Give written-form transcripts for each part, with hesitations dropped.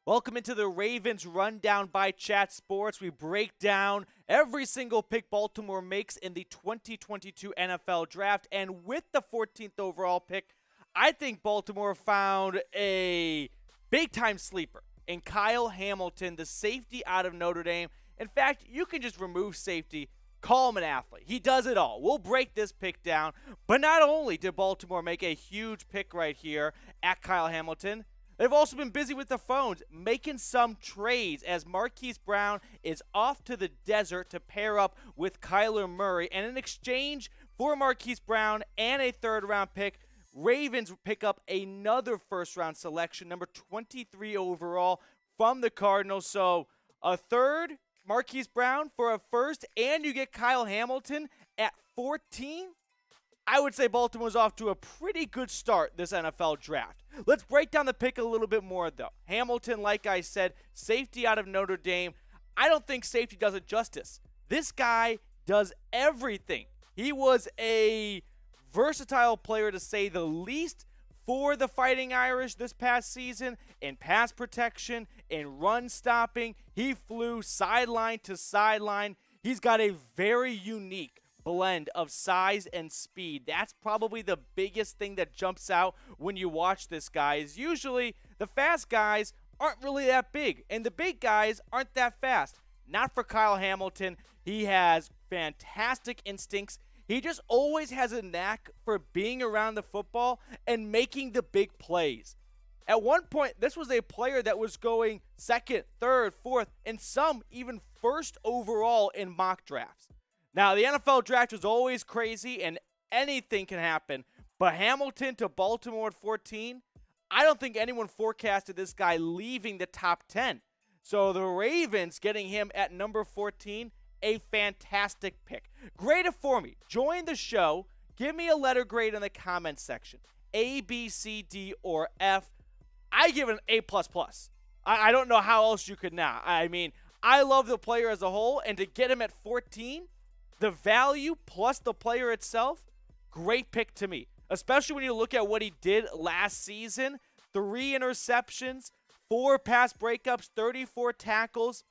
Welcome into the Ravens Rundown by Chat Sports. We break down every single pick Baltimore makes in the 2022 NFL Draft. And with the 14th overall pick, I think Baltimore found a big-time sleeper in Kyle Hamiliton, the safety out of Notre Dame. In fact, you can just remove safety, call him an athlete. He does it all. We'll break this pick down. But not only did Baltimore make a huge pick right here at Kyle Hamiliton, they've also been busy with the phones, making some trades as Marquis Brown is off to the desert to pair up with Kyler Murray. And in exchange for Marquis Brown and a third-round pick, Ravens pick up another first-round selection, number 23 overall from the Cardinals. So a third, Marquis Brown for a first, and you get Kyle Hamiliton at 14. I would say Baltimore's off to a pretty good start this NFL draft. Let's break down the pick a little bit more, though. Hamiliton, like I said, safety out of Notre Dame. I don't think safety does it justice. This guy does everything. He was a versatile player, to say the least, for the Fighting Irish this past season in pass protection, in run stopping. He flew sideline to sideline. He's got a very unique blend of size and speed. That's probably the biggest thing that jumps out when you watch this guy, is usually the fast guys aren't really that big, and the big guys aren't that fast. Not for Kyle Hamiliton. He has fantastic instincts. He just always has a knack for being around the football and making the big plays. At one point, this was a player that was going second, third, fourth, and some even first overall in mock drafts. Now, the NFL draft is always crazy and anything can happen, but Hamiliton to Baltimore at 14, I don't think anyone forecasted this guy leaving the top 10. So the Ravens getting him at number 14, a fantastic pick. Grade it for me. Join the show. Give me a letter grade in the comments section. A, B, C, D, or F. I give it an A++. I don't know how else you could now. I mean, I love the player as a whole, and to get him at 14, the value plus the player itself, great pick to me. Especially when you look at what he did last season. 3 interceptions, 4 pass breakups, 34 tackles.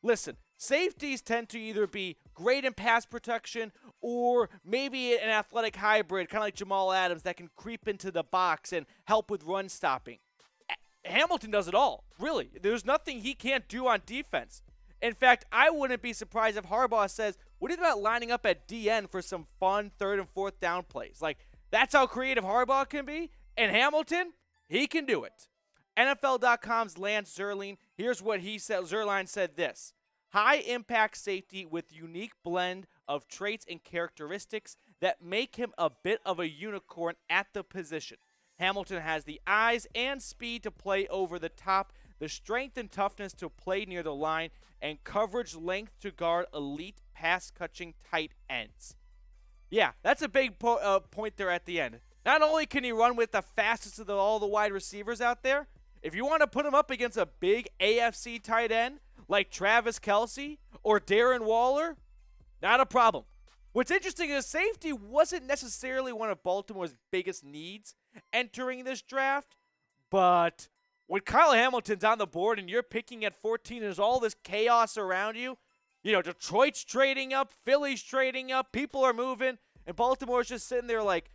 Listen, safeties tend to either be great in pass protection or maybe an athletic hybrid, kind of like Jamal Adams, that can creep into the box and help with run stopping. Hamiliton does it all, really. There's nothing he can't do on defense. In fact, I wouldn't be surprised if Harbaugh says, what do you think about lining up at DN for some fun third and fourth down plays? Like, that's how creative Harbaugh can be. And Hamiliton, he can do it. NFL.com's Lance Zierlein, here's what he said. Zierlein said this: high impact safety with unique blend of traits and characteristics that make him a bit of a unicorn at the position. Hamiliton has the eyes and speed to play over the top, the strength and toughness to play near the line, and coverage length to guard elite pass-catching tight ends. Yeah, that's a big point there at the end. Not only can he run with the fastest of all the wide receivers out there, if you want to put him up against a big AFC tight end like Travis Kelce or Darren Waller, not a problem. What's interesting is safety wasn't necessarily one of Baltimore's biggest needs entering this draft, but when Kyle Hamilton's on the board and you're picking at 14 and there's all this chaos around you, you know, Detroit's trading up, Philly's trading up, people are moving, and Baltimore's just sitting there like,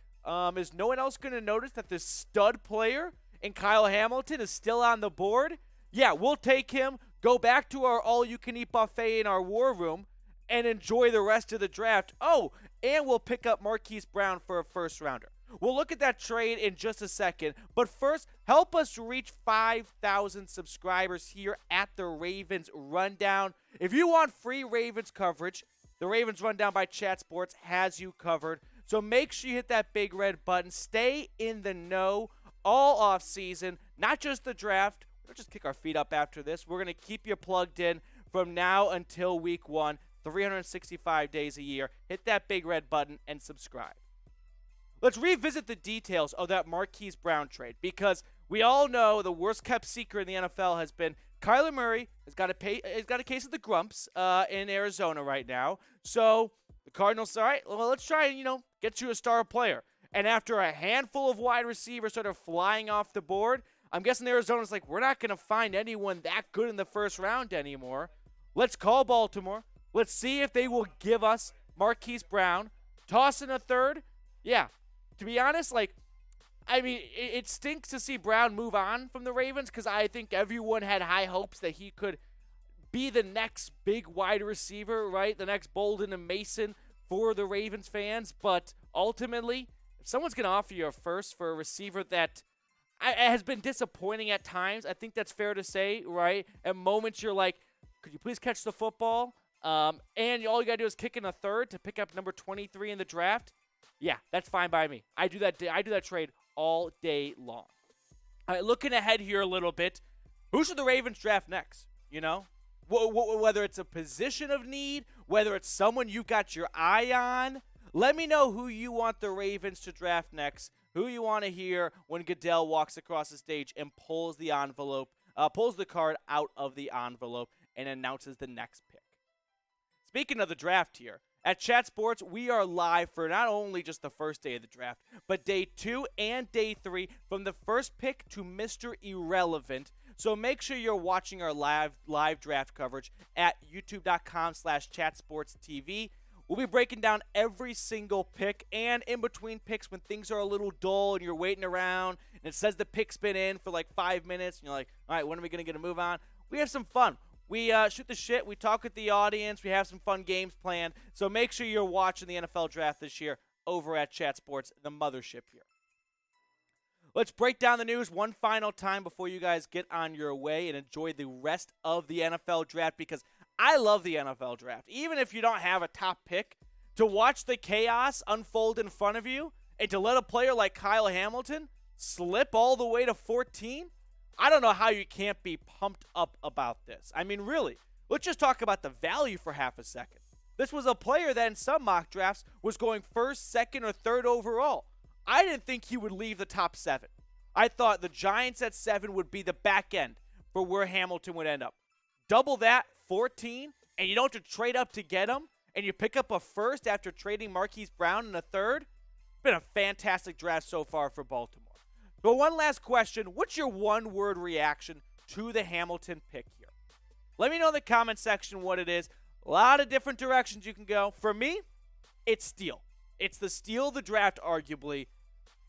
is no one else going to notice that this stud player in Kyle Hamiliton is still on the board? Yeah, we'll take him, go back to our all-you-can-eat buffet in our war room, and enjoy the rest of the draft. Oh, and we'll pick up Marquise Brown for a first-rounder. We'll look at that trade in just a second, but first, help us reach 5,000 subscribers here at the Ravens Rundown. If you want free Ravens coverage, the Ravens Rundown by Chat Sports has you covered. So make sure you hit that big red button. Stay in the know all off season, not just the draft. We'll just kick our feet up after this. We're going to keep you plugged in from now until week 1, 365 days a year. Hit that big red button and subscribe. Let's revisit the details of that Marquise Brown trade, because we all know the worst kept secret in the NFL has been Kyler Murray has got a case of the grumps in Arizona right now. So the Cardinals, all right, well, let's try and, get you a star player. And after a handful of wide receivers sort of flying off the board, I'm guessing Arizona's like, we're not going to find anyone that good in the first round anymore. Let's call Baltimore. Let's see if they will give us Marquis Brown. Toss in a third. Yeah, to be honest, it stinks to see Brown move on from the Ravens because I think everyone had high hopes that he could be the next big wide receiver, right? The next Bolden and Mason for the Ravens fans. But ultimately, if someone's going to offer you a first for a receiver that has been disappointing at times, I think that's fair to say, right? At moments you're like, could you please catch the football? And all you got to do is kick in a third to pick up number 23 in the draft. Yeah, that's fine by me. I do that trade all day long. All right, looking ahead here a little bit, who should the Ravens draft next? You know, whether it's a position of need, whether it's someone you got your eye on, let me know who you want the Ravens to draft next, who you want to hear when Goodell walks across the stage and pulls the card out of the envelope and announces the next pick. Speaking of the draft here, at Chat Sports, we are live for not only just the first day of the draft, but day 2 and day 3 from the first pick to Mr. Irrelevant. So make sure you're watching our live draft coverage at youtube.com/chatsportstv. We'll be breaking down every single pick, and in between picks when things are a little dull and you're waiting around and it says the pick's been in for like 5 minutes and you're like, all right, when are we going to get a move on? We have some fun. We shoot the shit. We talk with the audience. We have some fun games planned. So make sure you're watching the NFL Draft this year over at Chat Sports, the mothership here. Let's break down the news one final time before you guys get on your way and enjoy the rest of the NFL Draft, because I love the NFL Draft. Even if you don't have a top pick, to watch the chaos unfold in front of you and to let a player like Kyle Hamiliton slip all the way to 14, I don't know how you can't be pumped up about this. I mean, really, let's just talk about the value for half a second. This was a player that in some mock drafts was going first, second, or third overall. I didn't think he would leave the top 7. I thought the Giants at 7 would be the back end for where Hamiliton would end up. Double that, 14, and you don't have to trade up to get him, and you pick up a first after trading Marquis Brown in a third. It's been a fantastic draft so far for Baltimore. But one last question. What's your one-word reaction to the Hamiliton pick here? Let me know in the comment section what it is. A lot of different directions you can go. For me, it's steal. It's the steal of the draft, arguably.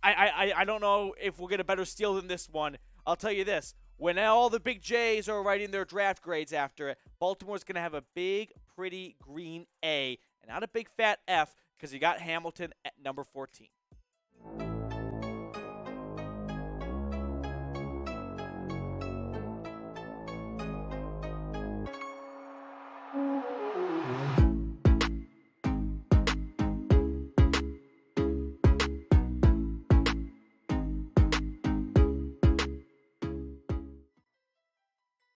I don't know if we'll get a better steal than this one. I'll tell you this. When all the big J's are writing their draft grades after it, Baltimore's going to have a big, pretty green A and not a big fat F because you got Hamiliton at number 14.